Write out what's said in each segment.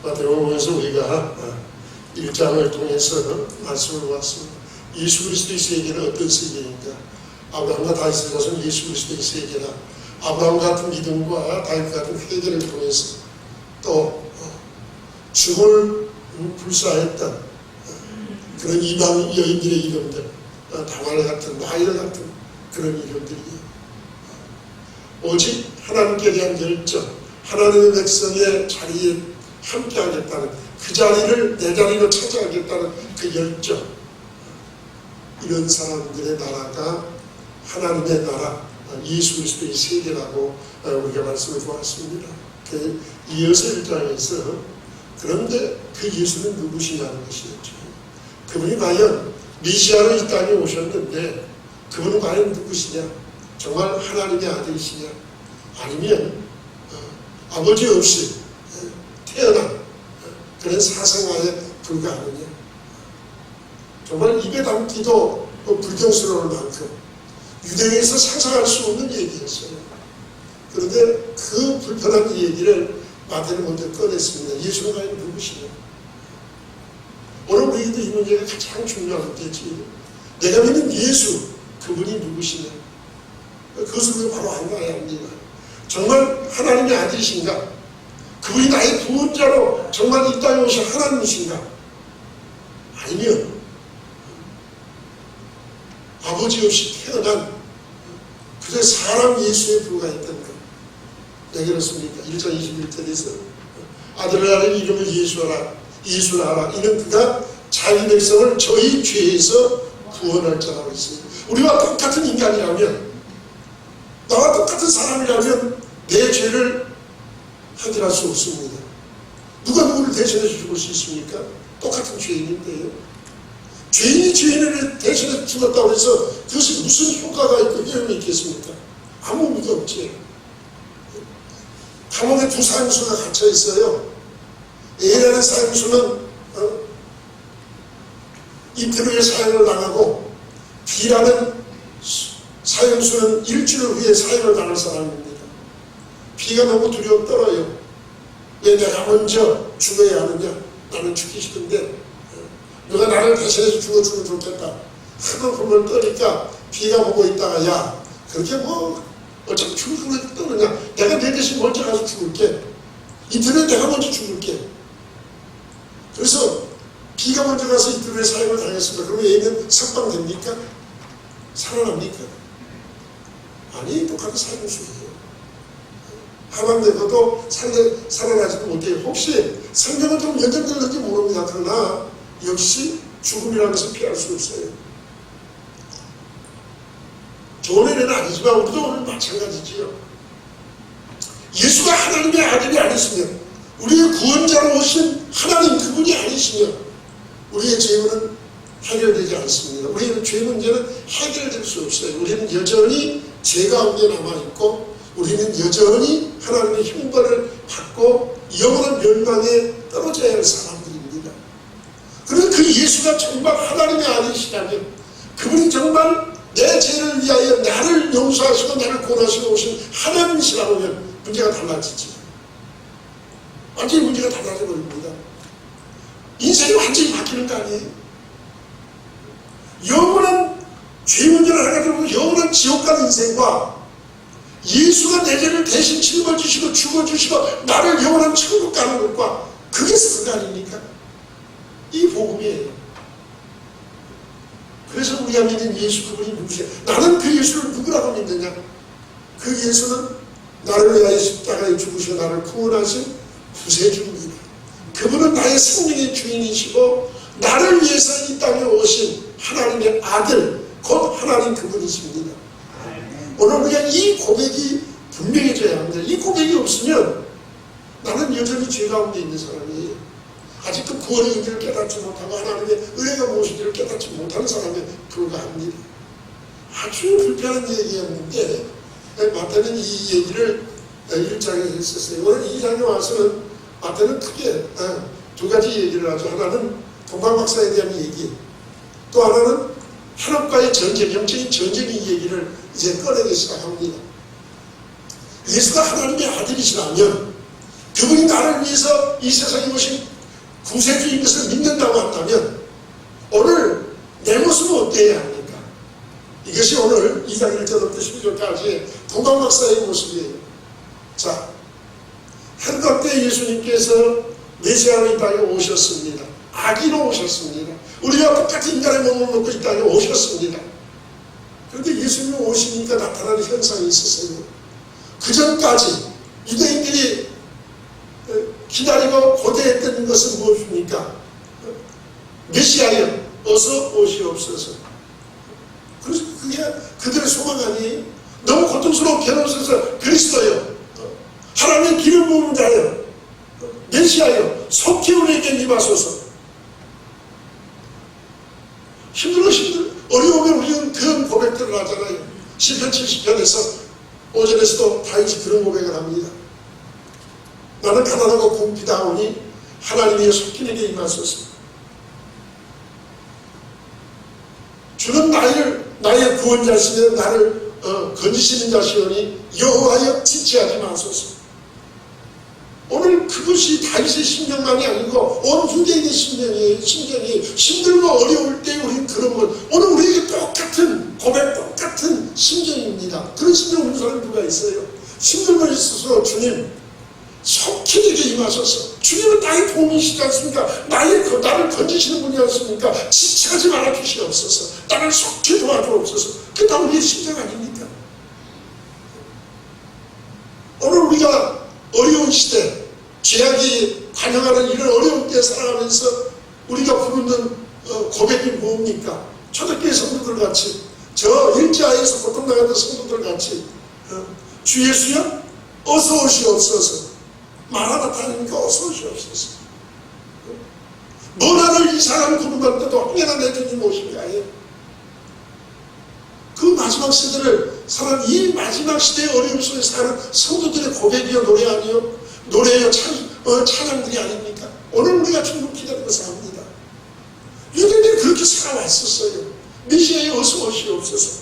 마태복음에서 우리가 1장을 통해서 말씀을 보았습니다. 예수 그리스도의 세계는 어떤 세계인가? 아브라함과 다윗의 자손 예수 그리스도의 세계라. 아브라함 같은 믿음과 다윗 같은 회개를 통해서 또 죽을 불사했던 그런 이방 여인들의 이름들, 다말 같은 마일 같은 그런 이름들이에요. 오직 하나님께 대한 열정, 하나님의 백성의 자리에 함께하겠다는 그 자리를 내 자리로 찾아가겠다는 그 열정, 이런 사람들의 나라가 하나님의 나라, 예수 그리스도의 세계라고 우리가 말씀을 보았습니다. 이어서 1장에서 그런데 그 예수는 누구시냐는 것이었죠. 그분이 과연 메시아로 이 땅에 오셨는데 그분은 과연 누구시냐? 정말 하나님의 아들이시냐? 아니면 아버지 없이 태어난 그런 사생아에 불과하느냐? 정말 입에 담기도 불경스러울 만큼 유대에서 상상할 수 없는 얘기였어요. 그런데 그 불편한 얘기를 마태는 먼저 꺼냈습니다. 예수는 과연 누구시냐? 오늘 우리에게도 이 문제가 가장 중요한 문제지. 내가 믿는 예수, 그분이 누구시냐? 그것을 바로 알아야 합니다. 정말 하나님의 아들이신가? 그분이 나의 구원자로 정말 이 땅에 오신 하나님이신가? 아니면 아버지 없이 태어난 그저 사람 예수에 불과했던가? 네, 그렇습니까? 1장 21절에서 아들을 아는 이름을 예수하라. 이는 그가 자기 백성을 저희 죄에서 구원할 자라고 있어요. 우리와 똑같은 인간이라면, 나와 똑같은 사람이라면 내 죄를 해결할 수 없습니다. 누가 누구를 대신해서 죽을 수 있습니까? 똑같은 죄인인데요. 죄인이 죄인을 대신해서 죽었다고 해서 그것이 무슨 효과가 있고 효용이 있겠습니까? 아무 의미가 없지. 감옥에 두 사형수가 갇혀 있어요. A라는 사형수는 이틀 후에 사형을 당하고, B라는 사형수는 일주일 후에 사형을 당할 사람입니다. B가 너무 두려워 떨어요. 왜 내가 먼저 죽어야 하느냐? 나는 죽기 싫은데 누가 나를 대신해서 죽어주면 좋겠다. 하도 불을 떠니까 B가 보고 있다가, 야, 그렇게 어차피 죽을 떠느냐? 내가 내 대신 먼저 가서 죽을게. 이틀 후에 내가 먼저 죽을게. 그래서 B가 먼저 가서 이틀 후에 사형을 당했습니다. 그러면 A는 석방됩니까? 살아납니까? 아니, 똑같은 사형수예요. 하방되고도 살아나지도 못해요. 혹시 생명은 좀 연장될는지 모릅니다. 그러나 역시 죽음이라는 것을 피할 수 없어요. 좋은 애는 아니지만 우리도 오늘 마찬가지지요. 예수가 하나님의 아들이 아니시면, 우리의 구원자로 오신 하나님 그분이 아니시면 우리의 죄는 해결되지 않습니다. 우리의 죄 문제는 해결될 수 없어요. 우리는 여전히 죄 가운데 남아있고, 우리는 여전히 하나님의 형벌을 받고 영원한 멸망에 떨어져야 할 사람들입니다. 그런데 그 예수가 정말 하나님의 아들이시다면, 그분이 정말 내 죄를 위하여 나를 용서하시고 나를 구원하시고 오신 하나님이시라면 문제가 달라지지. 완전히 문제가 달라져 버립니다. 인생이 완전히 바뀌는 거 아니에요? 영원한 죄 문제를 해가지고 영원한 지옥 가는 인생과 예수가 내 죄를 대신 짊어지시고 죽어주시고 나를 영원한 천국 가는 것과, 그게 다른 거 아닙니까? 이 복음이에요. 그래서 우리가 믿는 예수 그분이 누구세요? 나는 그 예수를 누구라고 믿느냐? 그 예수는 나를 위하여 십자가에 죽으시고 나를 구원하신 구세주입니다. 그분은 나의 생명의 주인이시고 나를 위해서 이 땅에 오신 하나님의 아들, 곧 하나님 그분이십니다. 오늘 우리가 이 고백이 분명해져야 합니다. 이 고백이 없으면 나는 여전히 죄 가운데 있는 사람이에요. 아직도 구원의 의미를 깨닫지 못하고 하나님의 은혜가 무엇인지를 깨닫지 못하는 사람에 불과합니다. 아주 불편한 얘기였는데 마태는 이 얘기를 1장에 했었어요. 오늘 2장에 와서는 마태는 크게 두 가지 얘기를 하죠. 하나는 동방박사에 대한 얘기, 또 하나는 하나님과의 전쟁, 영적인 전쟁의 얘기를 이제 꺼내기 시작합니다. 예수가 하나님의 아들이시라면, 그분이 나를 위해서 이 세상에 오신 구세주인 것을 믿는다고 한다면 오늘 내 모습은 어때야 합니까? 이것이 오늘 2장 1절부터 12절까지 동방 박사의 모습이에요. 자, 한것 때 예수님께서 메시아로 이 땅에 오셨습니다. 아기로 오셨습니다. 우리와 똑같은 인간의 몸을 먹고 이 땅에 오셨습니다. 그런데 예수님이 오시니까 나타나는 현상이 있었어요. 그 전까지 유대인들이 기다리고 고대했던 것은 무엇입니까? 메시아여 어서 오시옵소서. 그래서 그게 그들의 소망 아니에요? 너무 고통스러운 괴로워서 그리스도여, 하나님의 기름 부은 자여, 메시아여 속히 우리에게 임하소서. 어려우면 우리는 그런 고백들을 하잖아요. 시편 70편에서 5절에서도 다윗이 그런 고백을 합니다. 나는 가난하고 궁핍하오니 하나님이 속히 내게 임하소서. 주는 나의 구원자시며 나를 건지시는 자시오니 여호와여 지체하지 마소서. 오늘 그것이 다윗의 심정만이 아니고 온 유대인의 심정이 힘들고 어려울 때 우리는 그런 것, 오늘 우리에게 똑같은 고백, 똑같은 심정입니다. 그런 심정 없는 사람이 누가 있어요? 힘들고 있어서 주님 속히 내게 임하소서. 주님은 나의 도움이시지 않습니까? 나를 건지시는 분이 않습니까? 지체하지 말아 주시옵소서. 나를 속히 도와주옵소서. 그게 다 우리의 심정 아닙니까? 오늘 우리가 어려운 시대, 죄악이 관영하는 이런 어려운 때에 살아가면서 우리가 부르는 고백이 뭡니까? 초대교회 성도들 같이, 저 일자에서 고통당하는 성도들 같이, 주 예수여 어서 오시옵소서. 마라나타니까 어서 오시옵소서. 너나를 이상한 구름만 때도 항해나 내 주님 오시리하여. 그 마지막 시대를 사는, 이 마지막 시대의 어려움 속에 사는 성도들의 고백이요 노래 아니요, 노래요 찬양들이 아닙니까? 오늘 우리가 충분히 기다리고 삽니다. 유대인들이 그렇게 살아왔었어요. 메시아에 어서 오시옵소서.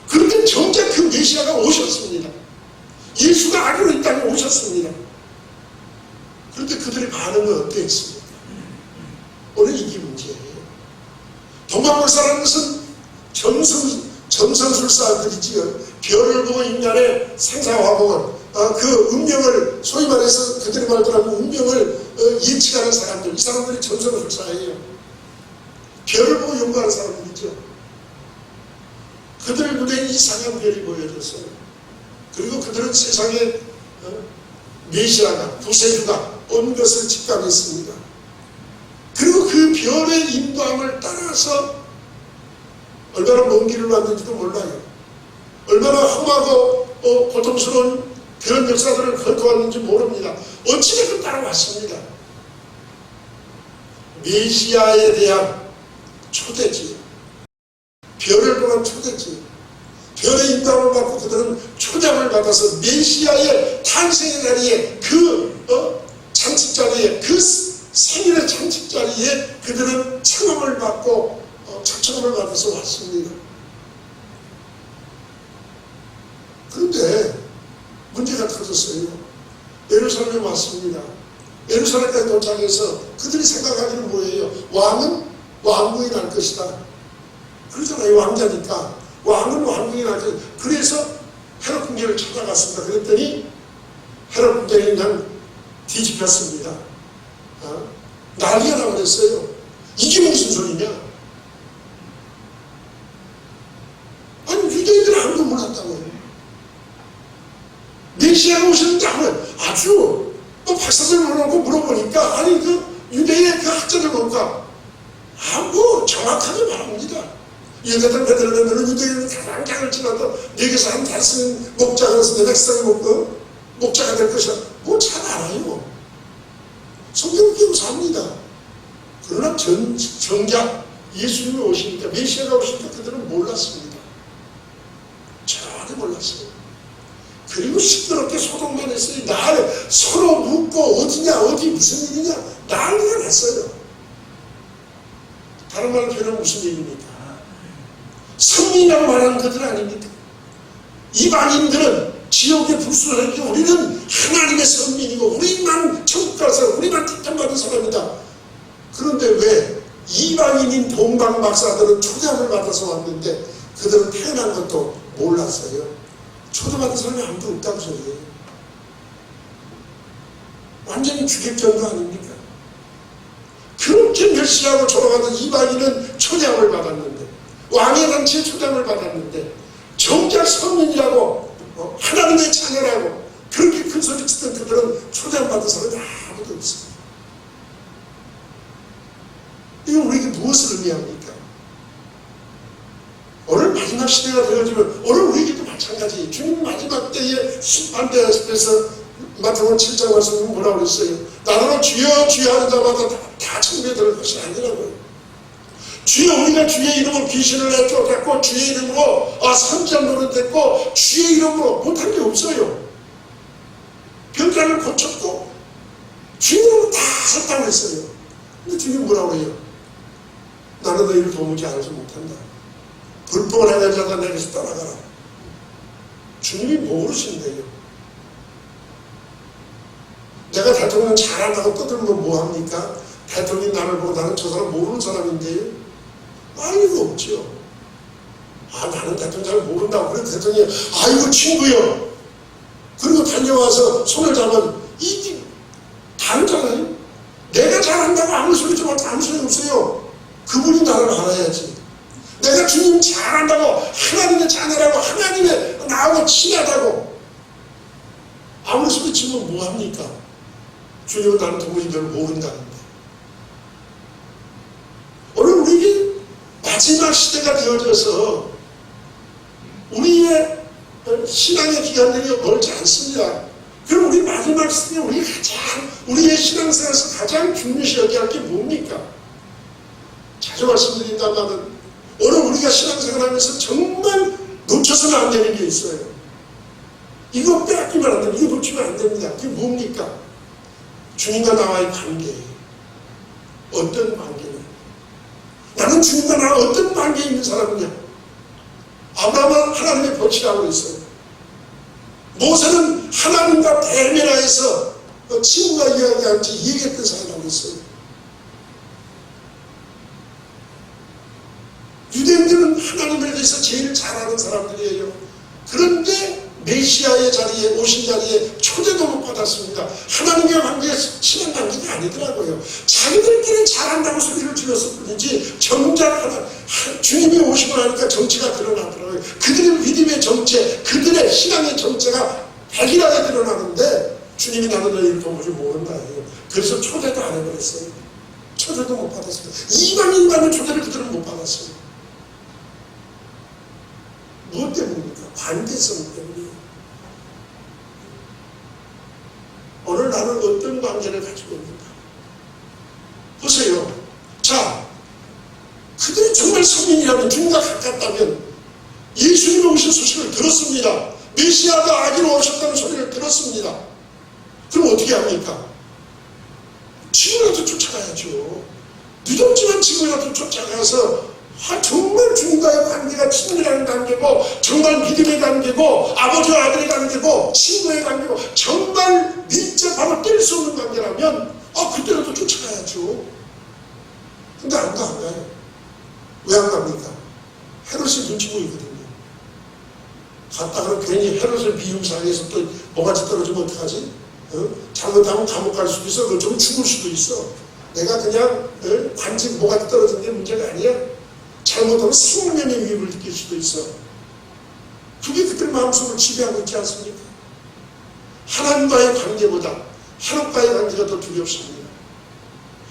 그런데 정작 그 메시아가 오셨습니다. 예수가 아기로 이 땅에 오셨습니다. 그런데 그들의 반응은 어땠습니까? 오늘 이게 문제예요. 동방박사라는 것은 점성술사들이지요. 별을 보고 인간의 생사화복을, 그 운명을, 소위 말해서 그들의 말대로 하면 운명을 예측하는 사람들, 이 사람들이 점성술사예요. 별을 보고 연구하는 사람들이죠. 그들 눈에 이상한 별이 보여졌어요. 그리고 그들은 세상에 메시아가, 구세주가 온 것을 직감했습니다. 그리고 그 별의 인도함을 따라서 얼마나 먼 길을 왔는지도 몰라요. 얼마나 험하고 고통스러운 그런 역사들을 걸어왔는지 모릅니다. 어찌됐든 따라왔습니다. 메시아에 대한 초대지, 별을 보는 초대지, 별의 인도함을 받고 그들은 초장을 받아서 메시아의 탄생의 자리에, 그 잔치자리에, 그 생일의 잔치자리에 그들은 청함을 받고 초청을 받아서 왔습니다. 그런데 문제가 터졌어요. 예루살렘에 왔습니다. 예루살렘까지 도착해서 그들이 생각하기는 뭐예요? 왕은 왕궁이 날 것이다. 그러잖아요. 왕자니까. 왕은 왕궁이 날 것이다. 그래서 헤롯 궁전을 찾아갔습니다. 그랬더니 헤롯 궁전이 그냥 뒤집혔습니다. 난리가 나버렸어요. 이게 무슨 소리냐? 아니, 유대인들은 아무도 몰랐다고요. 메시아가 오셨는지 하면 아주 박사들을 놓고 물어보니까, 아니 그 유대인의 그 학자들 놓고 정확하게 말합니다. 얘네들 배들면 유대인은 가장 장을 지나도 내게서 한 다섯 목자가서 내 백성이 먹고 목자가 될 것이야. 뭐 잘 알아요. 성경 기록합니다. 그러나 정작 예수님이 오시니까, 메시아가 오시니까 그들은 몰랐습니다. 전혀 몰랐어요. 그리고 시끄럽게 소동만 했어요. 나를 서로 묻고 어디냐, 어디 무슨 일이냐, 난리가 났어요. 다른 말로 표현하면 무슨 얘기입니까? 성민이라고 말하는 것들 아닙니까? 이방인들은 지옥에 불순하게 우리는 하나님의 선민이고 우리만 천국 가서 우리만 택함받은 사람이다. 그런데 왜 이방인인 동방 박사들은 초대함을 받아서 왔는데 그들은 태어난 것도 몰랐어요. 초대받은 사람이 아무도 없다고 소리예요. 완전히 주객전도 아닙니까? 그렇게 멸시하고 조롱하던 이방인은 초대함을 받았는데 왕의 단체에 초대함을 받았는데 정작 서민이라고 하나님의 자녀라고 그렇게 큰 소리 치던 그들은 초대함 받은 사람이 아무도 없어요. 이거 우리에게 무엇을 의미합니까? 오늘 마지막 시대가 되어지면 오늘 우리에게도 마찬가지. 주님 마지막 때에 심판대에서 마태복음 7장 말씀은 뭐라고 그랬어요? 나더러 주여 주여 하는 자마다 다 천국에 들어갈 것이 아니라고요. 주여 우리가 주의 이름으로 귀신을 내쫓았고 주의 이름으로 선지자 노릇했고 주의 이름으로 못한 게 없어요. 병자를 고쳤고 주의 이름으로 다 섰다고 했어요. 근데 주님 뭐라고 해요? 나는 너희를 도무지 알지 못한다. 불법을 행한 자가 내게서 떠나가라. 주님이 모르신대요. 내가 대통령 잘한다고 떠들면 뭐합니까? 대통령이 나를 보고 나는 저 사람 모르는 사람인데요. 아이고 없죠. 나는 대통령 잘 모른다고. 그래도 대통령이 아이고 친구요. 그리고 달려와서 손을 잡으면 이게 다르잖아요. 내가 잘한다고 아무 소리 좀 하면 아무 소리 없어요. 그분이 나를 알아야지. 내가 주님 잘한다고 하나님의 자녀라고 하나님의 나하고 친하다고 아무리 소리 치면 뭐합니까? 주님은 나는 도무지 널 모른다는데. 오늘 우리에게 마지막 시대가 되어져서 우리의 신앙의 기간들이 멀지 않습니다. 그럼 우리 마지막 시대에 우리의 신앙생활에서 가장 중요시 여겨야 할 게 뭡니까? 자주 말씀드린다면 오늘 우리가 신앙생활 하면서 정말 놓쳐서는 안 되는 게 있어요. 이거 빼앗기면 안 됩니다. 이거 놓치면 안 됩니다. 그게 뭡니까? 주님과 나와의 관계. 어떤 관계냐? 나는 주님과 나와 어떤 관계에 있는 사람이냐? 아브라함은 하나님의 벗이라고 했어요. 모세는 하나님과 대면하여서 친구가 이야기한지 얘기했던 사람이라고 했어요. 유대인들은 하나님에 대해서 제일 잘 아는 사람들이에요. 그런데 메시아의 자리에 오신 자리에 초대도 못 받았습니다. 하나님과 관계가 친한 관계가 아니더라고요. 자기들끼리 잘한다고 소리를 질렀을 뿐이지 정작 주님이 오시고 나니까 정체가 드러나더라고요. 그들의 믿음의 정체, 그들의 신앙의 정체가 백일하게 드러나는데 주님이 나는 너희를 도무지 모른다 해요. 그래서 초대도 안 해버렸어요. 초대도 못 받았어요. 이방인 받는 초대를 그들은 못 받았어요. 무엇 때문입니까? 관계성 때문이에요. 오늘 나는 어떤 관계를 가지고 있는가? 보세요. 자, 그들이 정말 성인이라면 주님과 가깝다면 예수님이 오신 소식을 들었습니다. 메시아가 아기로 오셨다는 소리를 들었습니다. 그럼 어떻게 합니까? 지금이라도 쫓아가야죠. 늦었지만 지금이라도 쫓아가서 정말 주님과의 관계가 친밀한 관계고 정말 믿음의 관계고 아버지와 아들의 관계고 친구의 관계고 정말 밀접하고 뗄 수 없는 관계라면 그때라도 쫓아가야죠. 근데 안 가요. 왜 안 갑니까? 헤롯이 눈치 보이거든요. 갔다가 괜히 헤롯을 비용상해서 또 뭐가지 떨어지면 어떡하지? 잘못하면 감옥 갈 수도 있어. 너 좀 죽을 수도 있어. 내가 그냥 관직 뭐가지 떨어진 게 문제가 아니야. 잘못하면 생명의 위협을 느낄 수도 있어. 그게 그들 마음속을 지배하고 있지 않습니까? 하나님과의 관계보다 하나님과의 관계가 더 두렵습니다.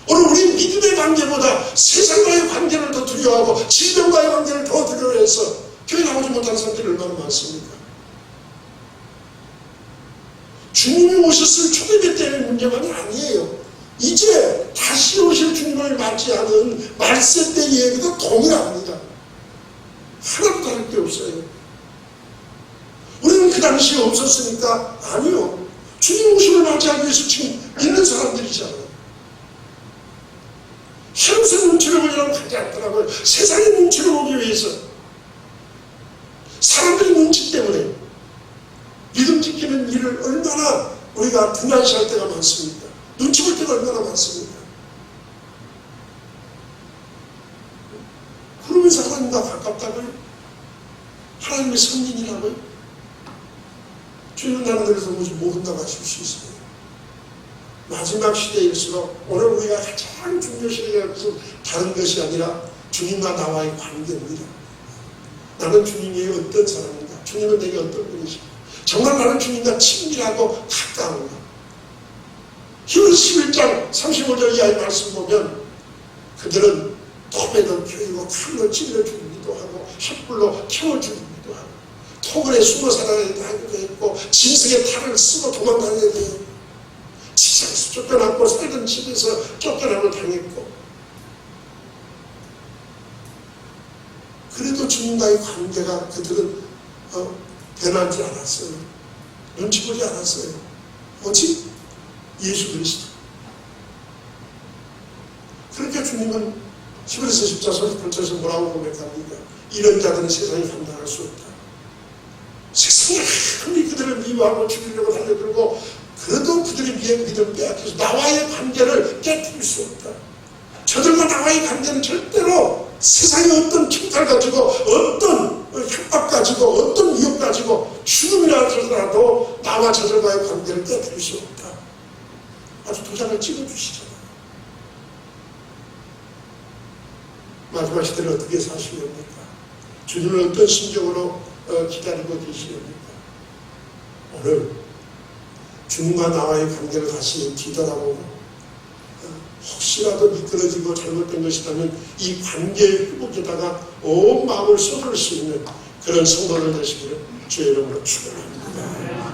오늘 우리 믿음의 관계보다 세상과의 관계를 더 두려워하고 질병과의 관계를 더 두려워해서 교회 나오지 못하는 사람들이 얼마나 많습니까? 주님이 오셨을 초대배 때의 문제만이 아니에요. 이제 다시 오실 주님을 맞지 않은 말세 때 얘기도 동일합니다. 하나도 다를 게 없어요. 우리는 그 당시에 없었으니까 아니요. 주님 오심을 맞이하기 위해서 지금 있는 사람들이잖아요. 헤롯의 눈치를 보려면 가지 않더라고요. 세상의 눈치를 보기 위해서 사람들의 눈치 때문에 믿음 지키는 일을 얼마나 우리가 등한시할 때가 많습니까? 눈치 볼 때가 얼마나 많습니까? 그러면서 하나님과 가깝다고요? 하나님의 선민이라고요? 주님은 나는 그래서 못 혼나가실 수 있어요. 마지막 시대일수록 오늘 우리가 가장 중요시하는 것은 다른 것이 아니라 주님과 나와의 관계입니다. 나는 주님이 어떤 사람인가? 주님은 내게 어떤 분이신가? 정말 나는 주님과 친밀하고 가까운가? 히브리서 11장 35절 이하의 말씀 보면 그들은 톱에도 펴이고 칼로 찔러주기도 하고 횃불로 태워주기도 하고 토굴에 숨어 살아야 하기도 했고 진석에 탈을 쓰고 도망다녀야 돼요. 지상에서 쫓겨났고 살던 집에서 쫓겨남을 당했고 그래도 주님과의 관계가 그들은 변하지 않았어요. 눈치 보지 않았어요. 오직 예수 그리스도. 그러니까 주님은 히브리서 10장 38절에서 뭐라고 고백합니까? 이런 자들은 세상이 감당할 수 없다. 세상이 아무리 그들을 미워하고 죽이려고 달려들고 그래도 그들의 믿음을 빼앗겨서 나와의 관계를 깨뜨릴 수 없다. 저들과 나와의 관계는 절대로 세상의 어떤 칭탈 가지고 어떤 협박 가지고 어떤 위협 가지고 죽음이라 하더라도 나와 저들과의 관계를 깨뜨릴 수 없다. 아주 도장을 찍어주시잖아요. 마지막 시대를 어떻게 사시렵니까? 주님을 어떤 심정으로 기다리고 계시렵니까? 오늘 주님과 나와의 관계를 다시 뒤돌아보고 혹시라도 미끄러지고 잘못된 것이라면 이 관계의 회복에다가 온 마음을 쏟을 수 있는 그런 성도들 되시기를 주의 이름으로 축원합니다.